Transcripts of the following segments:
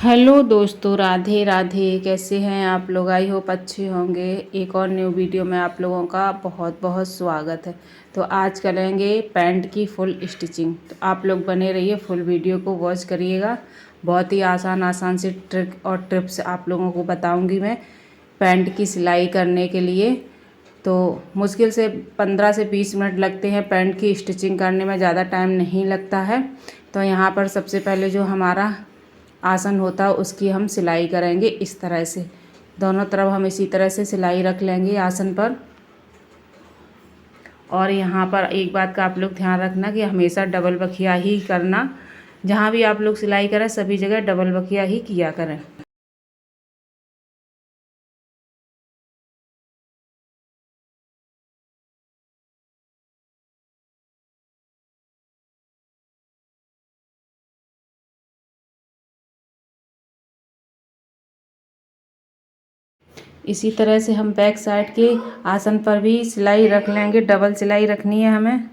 Hello दोस्तों, राधे राधे। कैसे हैं आप लोग? आई होप अच्छे होंगे। एक और न्यू वीडियो में आप लोगों का बहुत बहुत स्वागत है। तो आज करेंगे पैंट की फुल स्टिचिंग। तो आप लोग बने रहिए, फुल वीडियो को वॉच करिएगा। बहुत ही आसान आसान से ट्रिक और टिप्स आप लोगों को बताऊंगी मैं पैंट की सिलाई करने के लिए। तो मुश्किल से 15 से 20 मिनट लगते हैं पैंट की स्टिचिंग करने में, ज़्यादा टाइम नहीं लगता है। तो यहाँ पर सबसे पहले जो हमारा आसन होता है उसकी हम सिलाई करेंगे इस तरह से। दोनों तरफ हम इसी तरह से सिलाई रख लेंगे आसन पर। और यहाँ पर एक बात का आप लोग ध्यान रखना कि हमेशा डबल बखिया ही करना। जहाँ भी आप लोग सिलाई करें सभी जगह डबल बखिया ही किया करें। इसी तरह से हम बैक साइड के आसन पर भी सिलाई रख लेंगे, डबल सिलाई रखनी है हमें।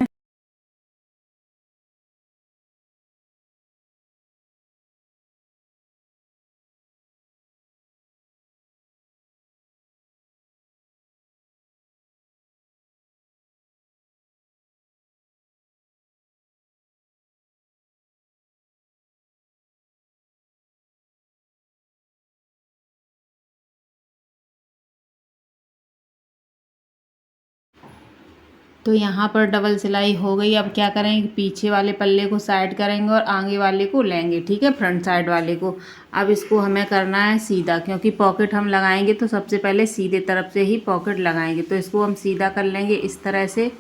तो यहाँ पर डबल सिलाई हो गई। अब क्या करेंगे, पीछे वाले पल्ले को साइड करेंगे और आगे वाले को लेंगे, ठीक है, फ्रंट साइड वाले को। अब इसको हमें करना है सीधा, क्योंकि पॉकेट हम लगाएंगे तो सबसे पहले सीधे तरफ से ही पॉकेट लगाएंगे। तो इसको हम सीधा कर लेंगे इस तरह से।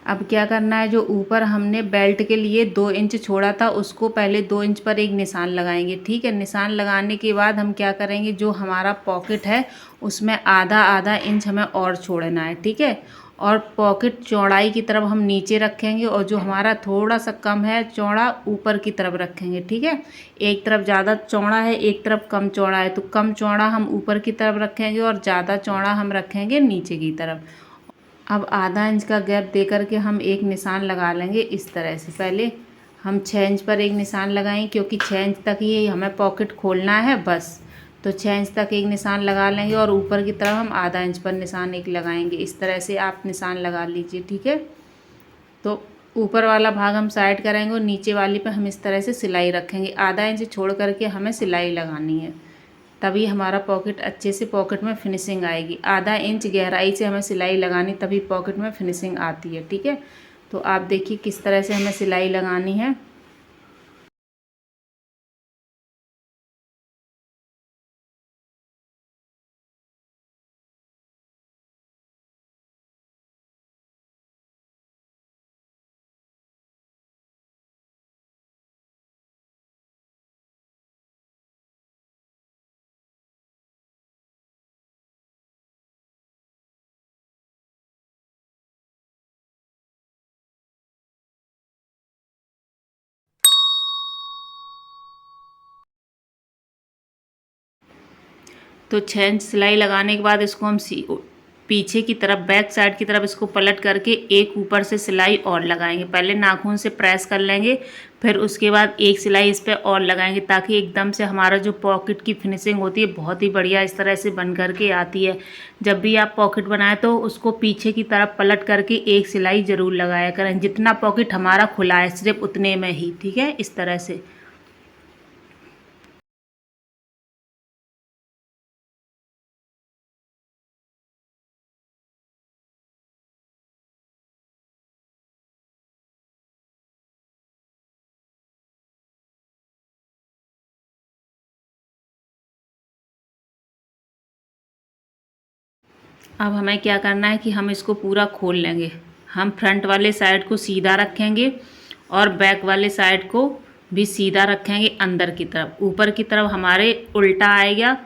अब क्या करना है, जो ऊपर हमने बेल्ट के लिए 2 इंच छोड़ा था उसको पहले 2 इंच पर एक निशान लगाएंगे, ठीक है। निशान लगाने के बाद हम क्या करेंगे, जो हमारा पॉकेट है उसमें आधा आधा इंच हमें और छोड़ना है, ठीक है। और पॉकेट चौड़ाई की तरफ हम नीचे रखेंगे और जो हमारा थोड़ा सा कम है चौड़ा ऊपर की तरफ रखेंगे, ठीक है। एक तरफ ज़्यादा चौड़ा है, एक तरफ कम चौड़ा है, तो कम चौड़ा हम ऊपर की तरफ रखेंगे और ज़्यादा चौड़ा हम रखेंगे नीचे की तरफ। अब आधा इंच का गैप दे करके हम एक निशान लगा लेंगे इस तरह से। पहले हम 6 इंच पर एक निशान लगाएं, क्योंकि 6 इंच तक ही हमें पॉकेट खोलना है बस। तो 6 इंच तक एक निशान लगा लेंगे और ऊपर की तरफ हम आधा इंच पर निशान एक लगाएंगे। इस तरह से आप निशान लगा लीजिए, ठीक है। तो ऊपर वाला भाग हम साइड करेंगे और नीचे वाली पे हम इस तरह से सिलाई रखेंगे। आधा इंच छोड़ करके हमें सिलाई लगानी है, तभी हमारा पॉकेट अच्छे से पॉकेट में फिनिशिंग आएगी। आधा इंच गहराई से हमें सिलाई लगानी, तभी पॉकेट में फिनिशिंग आती है, ठीक है। तो आप देखिए किस तरह से हमें सिलाई लगानी है। तो 6 इंच सिलाई लगाने के बाद इसको हम पीछे की तरफ बैक साइड की तरफ इसको पलट करके एक ऊपर से सिलाई और लगाएंगे। पहले नाखून से प्रेस कर लेंगे, फिर उसके बाद एक सिलाई इस पर और लगाएंगे, ताकि एकदम से हमारा जो पॉकेट की फिनिशिंग होती है बहुत ही बढ़िया इस तरह से बन करके आती है। जब भी आप पॉकेट बनाएं तो उसको पीछे की तरफ पलट करके एक सिलाई ज़रूर लगाया करें। जितना पॉकेट हमारा खुला है सिर्फ उतने में ही, ठीक है, इस तरह से। अब हमें क्या करना है कि हम इसको पूरा खोल लेंगे। हम फ्रंट वाले साइड को सीधा रखेंगे और बैक वाले साइड को भी सीधा रखेंगे अंदर की तरफ। ऊपर की तरफ हमारे उल्टा आएगा,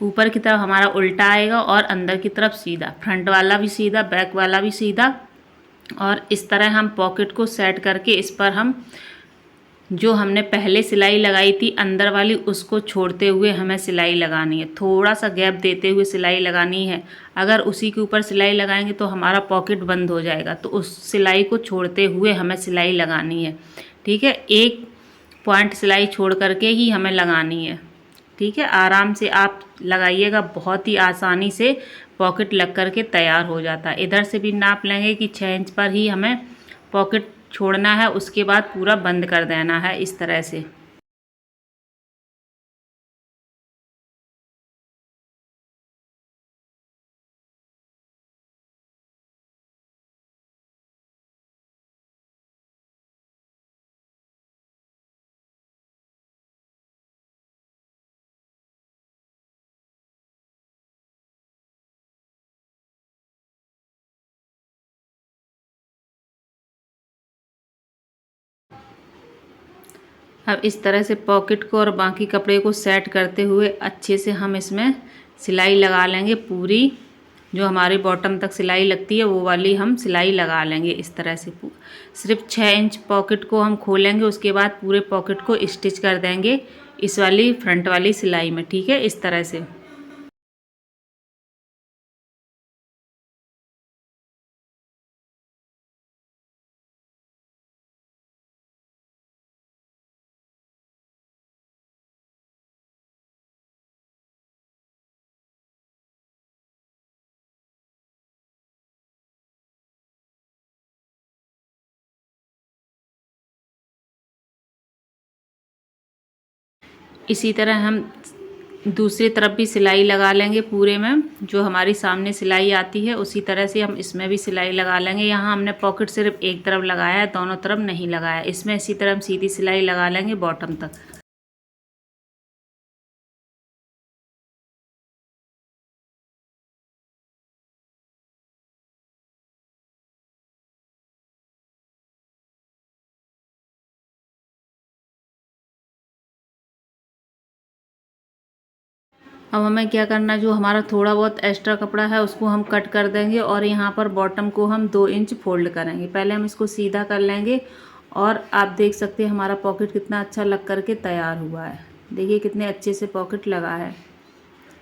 ऊपर की तरफ हमारा उल्टा आएगा और अंदर की तरफ सीधा। फ्रंट वाला भी सीधा, बैक वाला भी सीधा, और इस तरह हम पॉकेट को सेट करके इस पर हम जो हमने पहले सिलाई लगाई थी अंदर वाली उसको छोड़ते हुए हमें सिलाई लगानी है, थोड़ा सा गैप देते हुए सिलाई लगानी है। अगर उसी के ऊपर सिलाई लगाएंगे तो हमारा पॉकेट बंद हो जाएगा, तो उस सिलाई को छोड़ते हुए हमें सिलाई लगानी है। ठीक है, एक पॉइंट सिलाई छोड़ करके ही हमें लगानी है। ठीक है, आराम से आप लगाइएगा, बहुत ही आसानी से पॉकेट लग करके तैयार हो जाता है। इधर से भी नाप लेंगे कि 6 इंच पर ही हमें पॉकेट छोड़ना है, उसके बाद पूरा बंद कर देना है इस तरह से। अब इस तरह से पॉकेट को और बाकी कपड़े को सेट करते हुए अच्छे से हम इसमें सिलाई लगा लेंगे पूरी। जो हमारी बॉटम तक सिलाई लगती है वो वाली हम सिलाई लगा लेंगे इस तरह से। सिर्फ 6 इंच पॉकेट को हम खोलेंगे, उसके बाद पूरे पॉकेट को स्टिच कर देंगे इस वाली फ्रंट वाली सिलाई में। ठीक है, इस तरह से। इसी तरह हम दूसरी तरफ भी सिलाई लगा लेंगे पूरे में। जो हमारी सामने सिलाई आती है उसी तरह से हम इसमें भी सिलाई लगा लेंगे। यहाँ हमने पॉकेट सिर्फ एक तरफ लगाया है, दोनों तरफ नहीं लगाया। इसमें इसी तरह हम सीधी सिलाई लगा लेंगे बॉटम तक। अब हमें क्या करना है, जो हमारा थोड़ा बहुत एक्स्ट्रा कपड़ा है उसको हम कट कर देंगे और यहाँ पर बॉटम को हम 2 इंच फोल्ड करेंगे। पहले हम इसको सीधा कर लेंगे और आप देख सकते हैं हमारा पॉकेट कितना अच्छा लग करके तैयार हुआ है। देखिए कितने अच्छे से पॉकेट लगा है।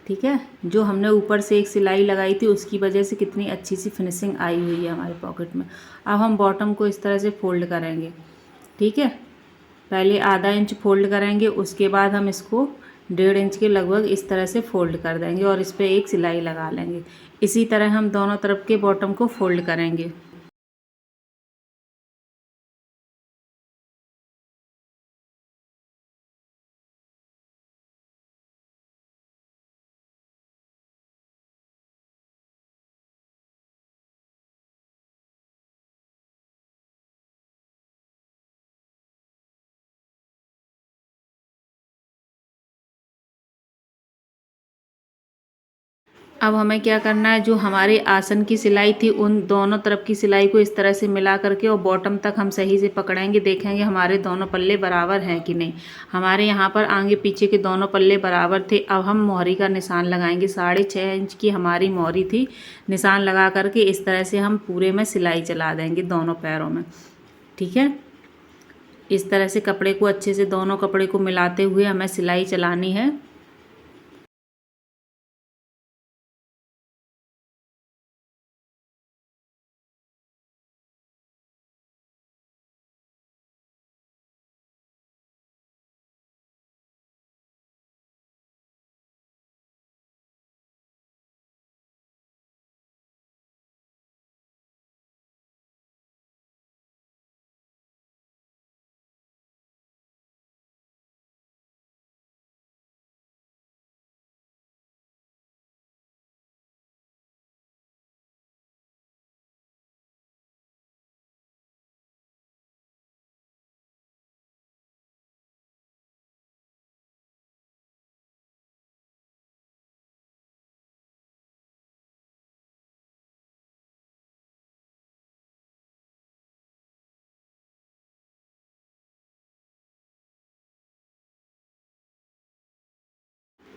ठीक है, जो हमने ऊपर से एक सिलाई लगाई थी उसकी वजह से कितनी अच्छी सी फिनिशिंग आई हुई है हमारे पॉकेट में। अब हम बॉटम को इस तरह से फोल्ड करेंगे। ठीक है, पहले आधा इंच फोल्ड करेंगे, उसके बाद हम इसको 1.5 इंच के लगभग इस तरह से फोल्ड कर देंगे और इस पर एक सिलाई लगा लेंगे। इसी तरह हम दोनों तरफ के बॉटम को फोल्ड करेंगे। अब हमें क्या करना है, जो हमारे आसन की सिलाई थी उन दोनों तरफ की सिलाई को इस तरह से मिला करके और बॉटम तक हम सही से पकड़ेंगे। देखेंगे हमारे दोनों पल्ले बराबर हैं कि नहीं। हमारे यहाँ पर आगे पीछे के दोनों पल्ले बराबर थे। अब हम मोहरी का निशान लगाएंगे। 6.5 इंच की हमारी मोहरी थी। निशान लगा करके इस तरह से हम पूरे में सिलाई चला देंगे दोनों पैरों में। ठीक है, इस तरह से कपड़े को अच्छे से दोनों कपड़े को मिलाते हुए हमें सिलाई चलानी है।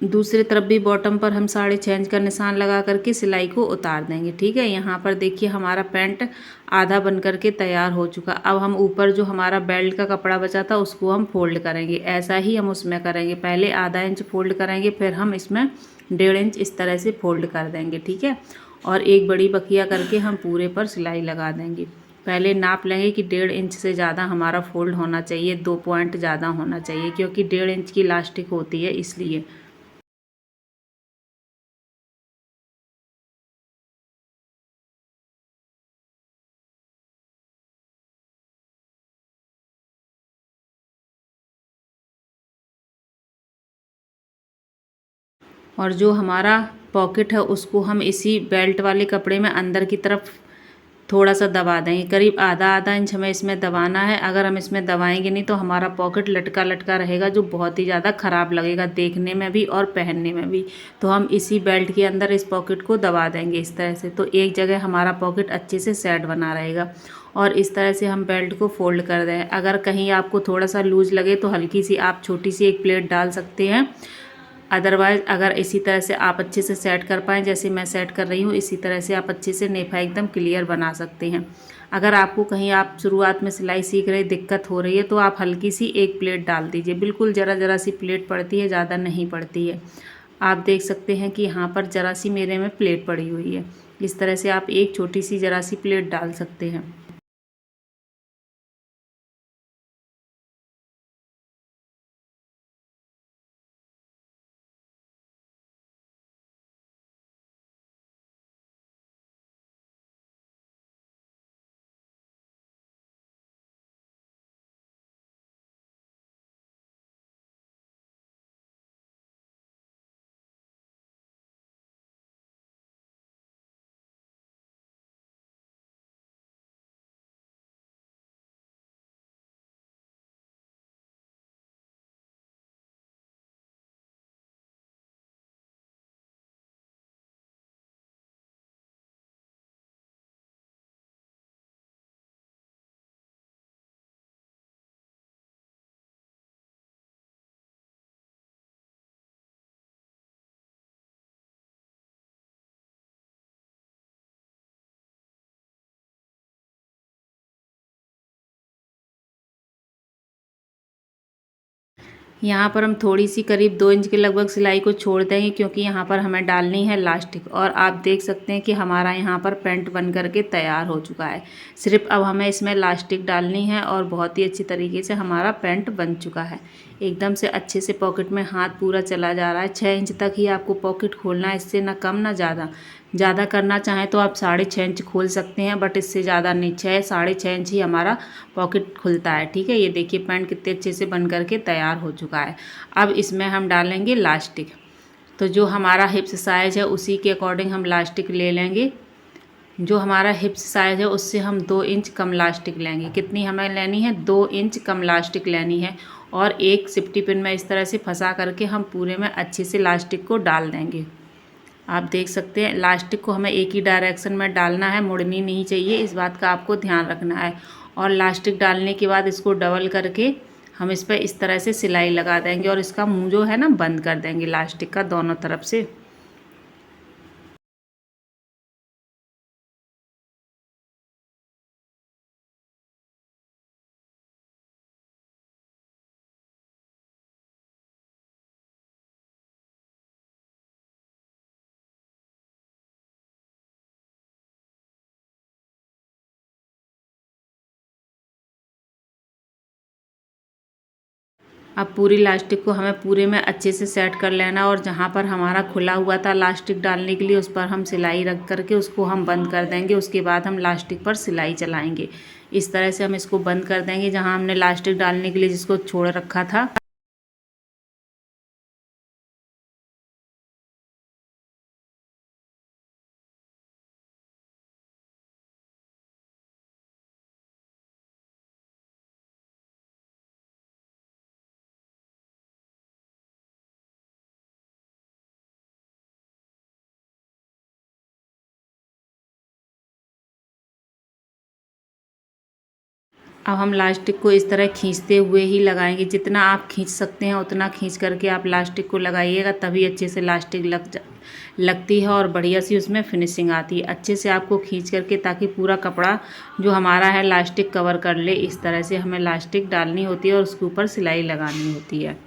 दूसरी तरफ भी बॉटम पर हम 6.5 इंच का निशान लगा करके सिलाई को उतार देंगे। ठीक है, यहाँ पर देखिए हमारा पैंट आधा बन करके तैयार हो चुका। अब हम ऊपर जो हमारा बेल्ट का कपड़ा बचा था उसको हम फोल्ड करेंगे। ऐसा ही हम उसमें करेंगे, पहले आधा इंच फोल्ड करेंगे, फिर हम इसमें 1.5 इंच इस तरह से फोल्ड कर देंगे। ठीक है, और एक बड़ी बखिया करके हम पूरे पर सिलाई लगा देंगे। पहले नाप लेंगे कि 1.5 इंच से ज़्यादा हमारा फोल्ड होना चाहिए, 2 पॉइंट ज़्यादा होना चाहिए, क्योंकि 1.5 इंच की इलास्टिक होती है इसलिए। और जो हमारा पॉकेट है उसको हम इसी बेल्ट वाले कपड़े में अंदर की तरफ थोड़ा सा दबा देंगे। करीब आधा आधा इंच हमें इसमें दबाना है। अगर हम इसमें दबाएंगे नहीं तो हमारा पॉकेट लटका लटका रहेगा, जो बहुत ही ज़्यादा ख़राब लगेगा देखने में भी और पहनने में भी। तो हम इसी बेल्ट के अंदर इस पॉकेट को दबा देंगे इस तरह से, तो एक जगह हमारा पॉकेट अच्छे से सेट बना रहेगा। और इस तरह से हम बेल्ट को फोल्ड कर दें। अगर कहीं आपको थोड़ा सा लूज लगे तो हल्की सी आप छोटी सी एक प्लेट डाल सकते हैं। अदरवाइज़ अगर इसी तरह से आप अच्छे से सेट कर पाएँ, जैसे मैं सेट कर रही हूँ, इसी तरह से आप अच्छे से नेफा एकदम क्लियर बना सकते हैं। अगर आपको कहीं आप शुरुआत में सिलाई सीख रहे दिक्कत हो रही है तो आप हल्की सी एक प्लेट डाल दीजिए। बिल्कुल ज़रा ज़रा सी प्लेट पड़ती है, ज़्यादा नहीं पड़ती है। आप देख सकते हैं कि यहाँ पर ज़रा सी मेरे में प्लेट पड़ी हुई है। इस तरह से आप एक छोटी सी ज़रा सी प्लेट डाल सकते हैं। यहाँ पर हम थोड़ी सी करीब 2 इंच के लगभग सिलाई को छोड़ देंगे, क्योंकि यहाँ पर हमें डालनी है लास्टिक। और आप देख सकते हैं कि हमारा यहाँ पर पैंट बन करके तैयार हो चुका है। सिर्फ अब हमें इसमें लास्टिक डालनी है और बहुत ही अच्छी तरीके से हमारा पैंट बन चुका है। एकदम से अच्छे से पॉकेट में हाथ पूरा चला जा रहा है। 6 इंच तक ही आपको पॉकेट खोलना है, इससे ना कम ना ज़्यादा। ज़्यादा करना चाहें तो आप 6.5 इंच खोल सकते हैं, बट इससे ज़्यादा नहीं। 6-6.5 इंच ही हमारा पॉकेट खुलता है। ठीक है, ये देखिए पैंट कितने अच्छे से बन करके तैयार हो चुका है। अब इसमें हम डालेंगे लास्टिक। तो जो हमारा हिप्स साइज़ है उसी के अकॉर्डिंग हम लास्टिक ले लेंगे। जो हमारा हिप्स साइज़ है उससे हम 2 इंच कम लास्टिक लेंगे। कितनी हमें लेनी है? 2 इंच कम लास्टिक लेनी है। और एक सिफ्टी पिन में इस तरह से फंसा करके हम पूरे में अच्छे से लास्टिक को डाल देंगे। आप देख सकते हैं लास्टिक को हमें एक ही डायरेक्शन में डालना है, मुड़नी नहीं चाहिए, इस बात का आपको ध्यान रखना है। और लास्टिक डालने के बाद इसको डबल करके हम इस पर इस तरह से सिलाई लगा देंगे और इसका मुंह जो है ना बंद कर देंगे लास्टिक का दोनों तरफ से। अब पूरी लास्टिक को हमें पूरे में अच्छे से सेट कर लेना, और जहाँ पर हमारा खुला हुआ था लास्टिक डालने के लिए उस पर हम सिलाई रख करके उसको हम बंद कर देंगे। उसके बाद हम लास्टिक पर सिलाई चलाएंगे। इस तरह से हम इसको बंद कर देंगे जहाँ हमने लास्टिक डालने के लिए जिसको छोड़ रखा था। अब हम लास्टिक को इस तरह खींचते हुए ही लगाएंगे। जितना आप खींच सकते हैं उतना खींच करके आप लास्टिक को लगाइएगा, तभी अच्छे से लास्टिक लगती है और बढ़िया सी उसमें फिनिशिंग आती है। अच्छे से आपको खींच करके, ताकि पूरा कपड़ा जो हमारा है लास्टिक कवर कर ले। इस तरह से हमें लास्टिक डालनी होती है और उसके ऊपर सिलाई लगानी होती है।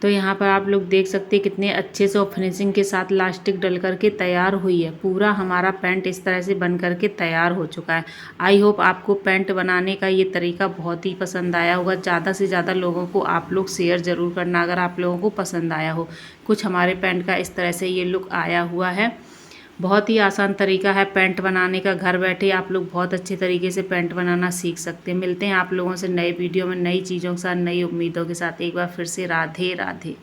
तो यहाँ पर आप लोग देख सकते हैं कितने अच्छे से और फिनिशिंग के साथ लास्टिक डल करके तैयार हुई है। पूरा हमारा पैंट इस तरह से बन करके तैयार हो चुका है। आई होप आपको पैंट बनाने का ये तरीका बहुत ही पसंद आया होगा। ज़्यादा से ज़्यादा लोगों को आप लोग शेयर ज़रूर करना अगर आप लोगों को पसंद आया हो। कुछ हमारे पैंट का इस तरह से ये लुक आया हुआ है। बहुत ही आसान तरीका है पैंट बनाने का। घर बैठे आप लोग बहुत अच्छे तरीके से पैंट बनाना सीख सकते हैं। मिलते हैं आप लोगों से नए वीडियो में नई चीज़ों के साथ, नई उम्मीदों के साथ। एक बार फिर से राधे राधे।